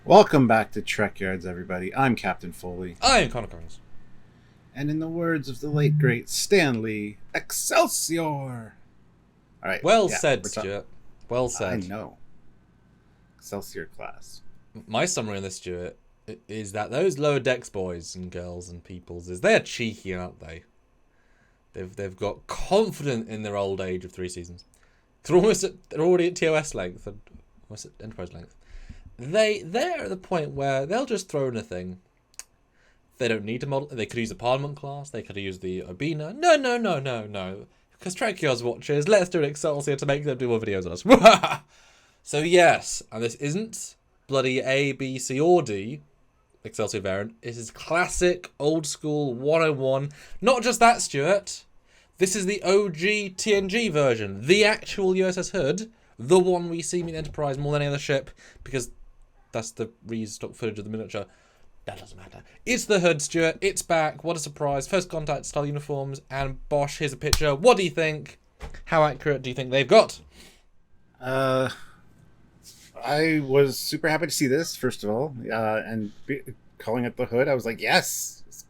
Welcome back to Trekyards, everybody. I'm Captain Foley. I am Connor Collins. And in the words of the late, great Stanley, Excelsior! All right. Well yeah, said, Stuart. Well I said. know. Excelsior class. My summary on this, Stuart, is that those lower decks boys and girls and peoples, they're cheeky, aren't they? They've got confident in their old age of 3 seasons. They're already at TOS length, and what's it, Enterprise length. They're at the point where they'll just throw in a thing. They don't need to model. They could use the Parliament class. They could use the Obina. No. Because Trekyards watches, let's do an Excelsior to make them do more videos on us. So yes, and this isn't bloody A, B, C, or D Excelsior variant. It is classic, old school, 101. Not just that, Stuart. This is the OG TNG version. The actual USS Hood. The one we see in Enterprise more than any other ship. Because that's the restock footage of the miniature. That doesn't matter. It's the Hood, Stuart. It's back. What a surprise. First contact style uniforms. And Bosch, here's a picture. What do you think? How accurate do you think they've got? I was super happy to see this, first of all. Calling it the Hood, I was like, yes! It's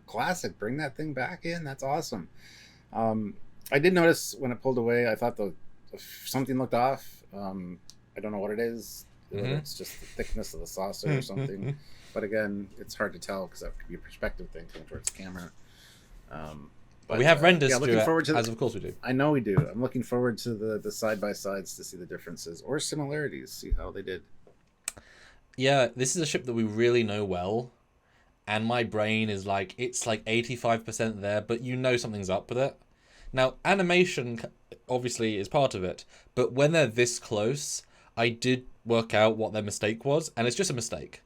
classic. Bring that thing back in. That's awesome. I did notice when it pulled away, I thought something looked off. I don't know what it is. Whether it's just the thickness of the saucer or something. But again, it's hard to tell because that could be a perspective thing coming towards the camera. But we have renders, looking forward to as of course we do. I know we do. I'm looking forward to the side-by-sides to see the differences or similarities, see how they did. Yeah, this is a ship that we really know well. And my brain is like, it's like 85% there, but you know something's up with it. Now, animation obviously is part of it. But when they're this close, I did work out what their mistake was. And it's just a mistake.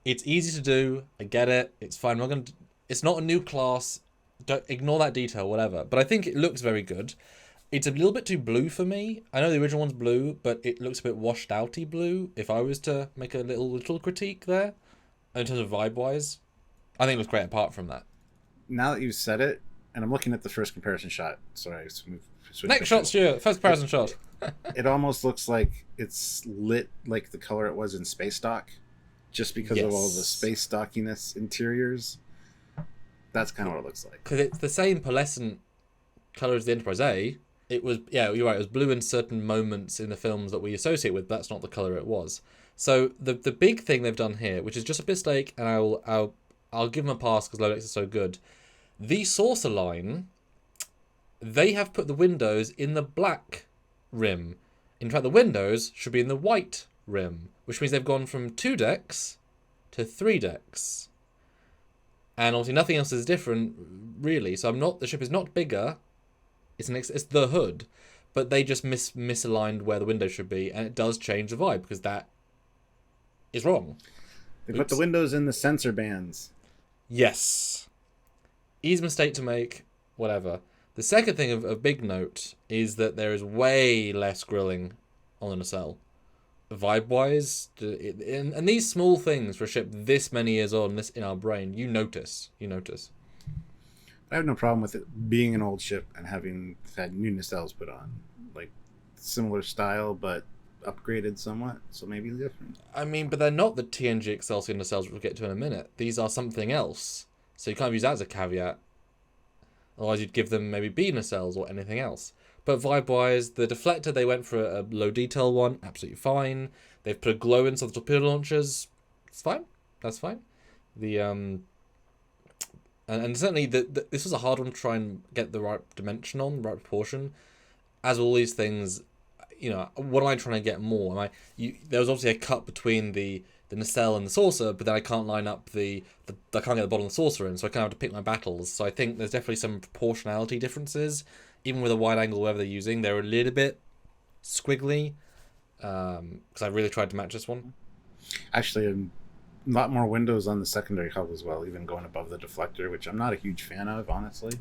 It's easy to do. I get it. It's fine. It's not a new class. Don't ignore that detail, whatever. But I think it looks very good. It's a little bit too blue for me. I know the original one's blue, but it looks a bit washed outy blue. If I was to make a little critique there, in terms of vibe-wise, I think it looks great apart from that. Now that you said it, and I'm looking at the first comparison shot. Sorry, next shot, Stuart. First comparison shot. It almost looks like it's lit like the color it was in Space Dock. Just because of all the space stockiness interiors. That's kind of what it looks like. Because it's the same pearlescent colour as the Enterprise A. It was, yeah, you're right, it was blue in certain moments in the films that we associate with, but that's not the colour it was. So the big thing they've done here, which is just a mistake, and I'll give them a pass because Lodex is so good. The saucer line, they have put the windows in the black rim. In fact, the windows should be in the white rim, which means they've gone from 2 decks to 3 decks. And obviously nothing else is different, really. So the ship is not bigger. It's the Hood, but they just misaligned where the window should be, and it does change the vibe because that is wrong. They put the windows in the sensor bands. Yes. Easy mistake to make, whatever. The second thing of big note is that there is way less grilling on the nacelle. Vibe-wise, and these small things for a ship this many years on, this in our brain, you notice. I have no problem with it being an old ship and having had new nacelles put on, like similar style but upgraded somewhat, so maybe different. I mean, but they're not the TNG Excelsior nacelles, which we'll get to in a minute. These are something else, so you can't use that as a caveat. Otherwise, you'd give them maybe B nacelles or anything else. But vibe-wise, the deflector, they went for a low detail one. Absolutely fine. They've put a glow in some of the torpedo launchers. It's fine. That's fine. And certainly, this was a hard one to try and get the right dimension on, the right proportion. As all these things, what am I trying to get more? There was obviously a cut between the nacelle and the saucer, but then I can't line up I can't get the bottom of the saucer in, so I kind of have to pick my battles. So I think there's definitely some proportionality differences. Even with a wide angle, whatever they're using, they're a little bit squiggly. Because I really tried to match this one. Actually, a lot more windows on the secondary hull as well, even going above the deflector, which I'm not a huge fan of, honestly.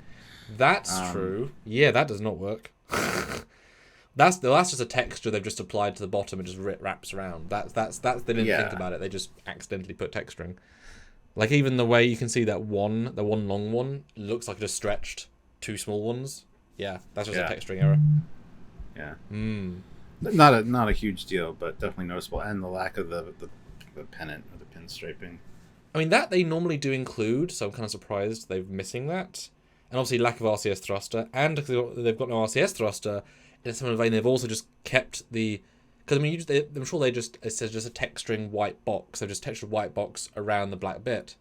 That's true. Yeah, that does not work. That's just a texture they've just applied to the bottom and just wraps around. That's they didn't think about it. They just accidentally put texturing. Like even the way you can see the one long one looks like it just stretched 2 small ones. Yeah, that's just a texturing error. Yeah. Not a huge deal, but definitely noticeable. And the lack of the the pennant or the pinstriping. I mean, that they normally do include, so I'm kind of surprised they're missing that. And obviously, lack of RCS thruster, and because they've got no RCS thruster, in a similar vein, they've also just kept the. Because I mean, I'm sure it says just a texturing white box. They've just textured white box around the black bit.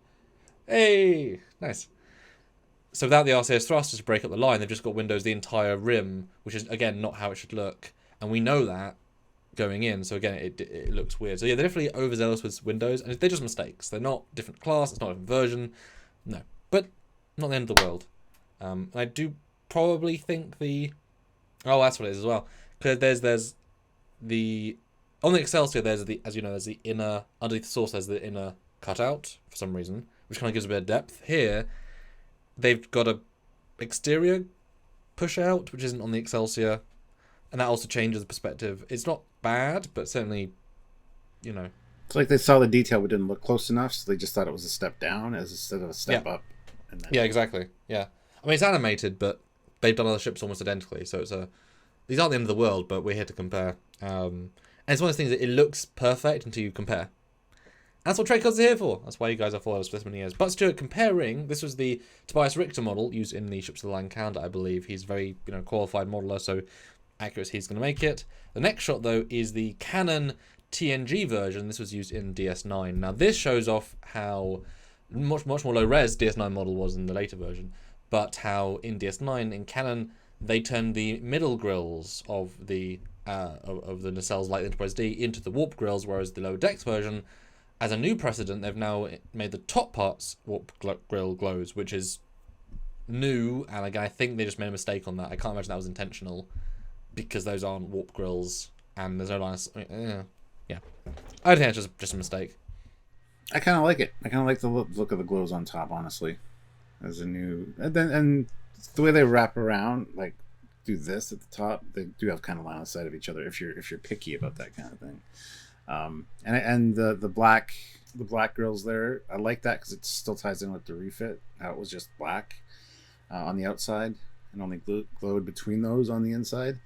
Hey, nice. So without the RCS thruster to break up the line, they've just got windows the entire rim, which is again not how it should look, and we know that going in. So again, it looks weird. So yeah, they're definitely overzealous with windows, and they're just mistakes. They're not different class. It's not a different version. No, but not the end of the world. I do probably think that's what it is as well. Because there's the on the Excelsior there's the inner underneath the source there's the inner cutout for some reason, which kind of gives a bit of depth. Here, they've got a exterior push out, which isn't on the Excelsior, and that also changes the perspective. It's not bad, but certainly, It's like they saw the detail but didn't look close enough, so they just thought it was a step down instead of a step up. And then... Yeah, exactly. Yeah. I mean, it's animated, but they've done other ships almost identically, so these aren't the end of the world, but we're here to compare. And it's one of those things that it looks perfect until you compare. That's what Trekyards are here for. That's why you guys have followed us for this many years. But Stuart, comparing, this was the Tobias Richter model used in the Ships of the Line calendar, I believe. He's a very qualified modeler, so accuracy he's going to make it. The next shot, though, is the Canon TNG version. This was used in DS9. Now, this shows off how much more low-res DS9 model was in the later version, but how in DS9, in Canon, they turned the middle grills of the nacelles like the Enterprise D into the warp grills, whereas the lower decks version, as a new precedent, they've now made the top parts warp grill glows, which is new, and again, I think they just made a mistake on that. I can't imagine that was intentional, because those aren't warp grills, and there's no line of... yeah. I think it's just a mistake. I kind of like it. I kind of like the look of the glows on top, honestly. As a new... And the way they wrap around, like, do this at the top, they do have kind of line of sight of each other if you're picky about that kind of thing. And the black grills there, I like that because it still ties in with the refit. How it was just black on the outside and only glowed between those on the inside.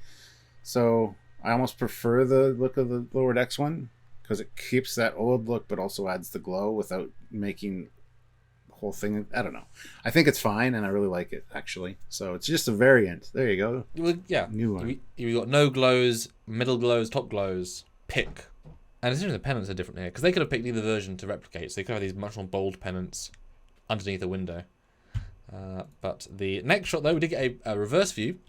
So I almost prefer the look of the lower decks one because it keeps that old look but also adds the glow without making the whole thing. I don't know. I think it's fine and I really like it actually. So it's just a variant. There you go. Well, yeah. New one. You got no glows, middle glows, top glows. Pick. And essentially the pennants are different here, because they could have picked either version to replicate, so they could have these much more bold pennants underneath the window. But the next shot, though, we did get a reverse view,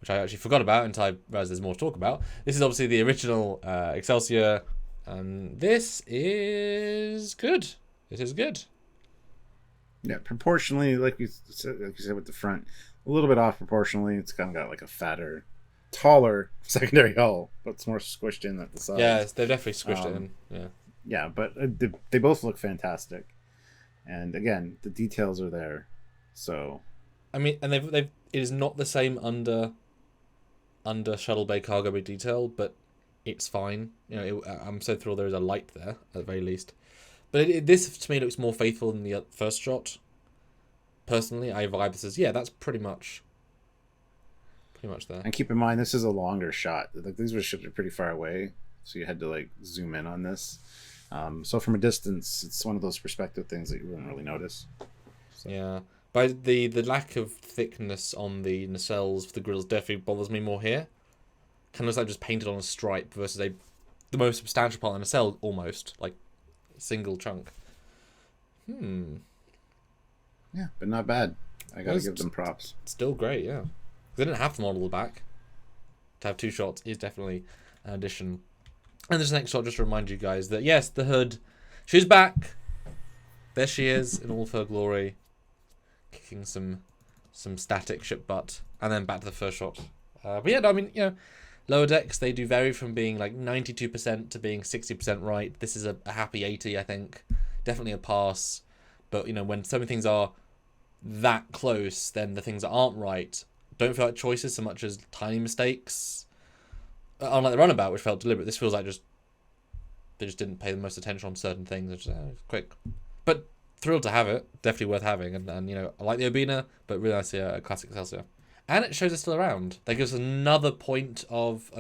which I actually forgot about until I realised there's more to talk about. This is obviously the original Excelsior, and this is good. It is good. Yeah, proportionally, like you said with the front, a little bit off proportionally. It's kind of got like a fatter... taller secondary hull, but it's more squished in at the sides. Yeah, they've definitely squished it in. Yeah, but they both look fantastic, and again, the details are there. So, I mean, and it is not the same under shuttle bay cargo bay detail, but it's fine. I'm so thrilled there is a light there at the very least. But this to me looks more faithful than the first shot. Personally, I vibe this as that's pretty much there. And keep in mind, this is a longer shot. Like these ships are pretty far away, so you had to like zoom in on this. So from a distance, it's one of those perspective things that you wouldn't really notice. So. Yeah, but the lack of thickness on the nacelles for the grills definitely bothers me more here. Kind of looks like just painted on a stripe versus the most substantial part of the nacelle, almost like a single chunk. Yeah, but not bad. I gotta give them props. Still great, yeah. They didn't have to model the back. To have two shots is definitely an addition. And this next shot just to remind you guys that yes, the hood, she's back. There she is in all of her glory, kicking some static ship butt, and then back to the first shot. But yeah, I mean, lower decks they do vary from being like 92% to being 60% right. This is a happy 80, I think. Definitely a pass. But when so many things are that close, then the things that aren't right don't feel like choices so much as tiny mistakes. Unlike the runabout, which felt deliberate, this feels like they just didn't pay the most attention on certain things. It's just quick. But thrilled to have it. Definitely worth having. And I like the Obina, but really nice to see a classic Excelsior. And it shows they're still around. That gives us another point of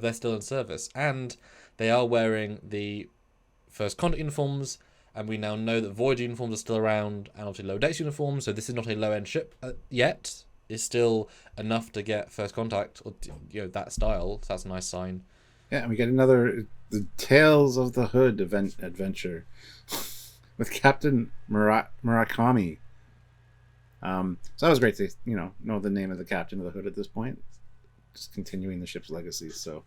they're still in service. And they are wearing the first contact uniforms, and we now know that Voyager uniforms are still around, and obviously lower decks uniforms. So this is not a low end ship yet. It's still enough to get first contact, or that style. So that's a nice sign. Yeah, and we get another the Tales of the Hood adventure with Captain Murakami. So that was great to know the name of the captain of the Hood at this point. Just continuing the ship's legacy. So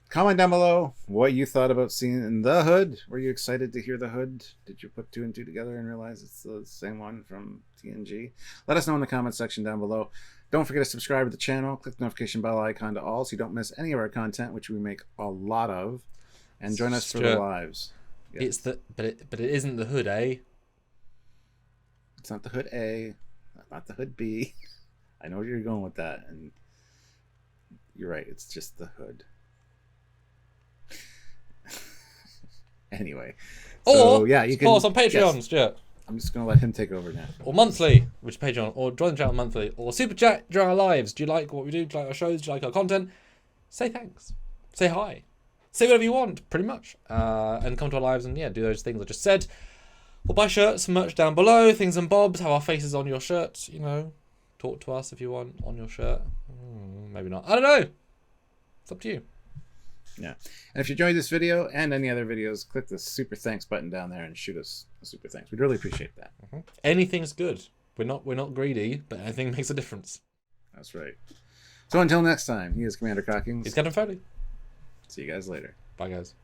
comment down below what you thought about seeing the Hood. Were you excited to hear the Hood? Did you put 2 and 2 together and realize it's the same one from TNG? Let us know in the comment section down below. Don't forget to subscribe to the channel. Click the notification bell icon to all so you don't miss any of our content, which we make a lot of. And join us for the lives. Yes. But it isn't the Hood, eh? It's not the Hood A, not the Hood B. I know where you're going with that, and you're right. It's just the Hood. Anyway, so yeah, you can. Of course, on Patreon, yes. Stuart. I'm just gonna let him take over now. Or monthly, which is Patreon, or join the channel monthly, or super chat during our lives. Do you like what we do? Do you like our shows? Do you like our content? Say thanks. Say hi. Say whatever you want, pretty much. And come to our lives and do those things I just said. We'll buy shirts and merch down below, things and bobs, have our faces on your shirts, Talk to us if you want on your shirt. Maybe not. I don't know. It's up to you. Yeah. And if you enjoyed this video and any other videos, click the super thanks button down there and shoot us a super thanks. We'd really appreciate that. Anything's good. We're not greedy, but anything makes a difference. That's right. So until next time, he is Commander Cockings. He's Captain Foley. See you guys later. Bye, guys.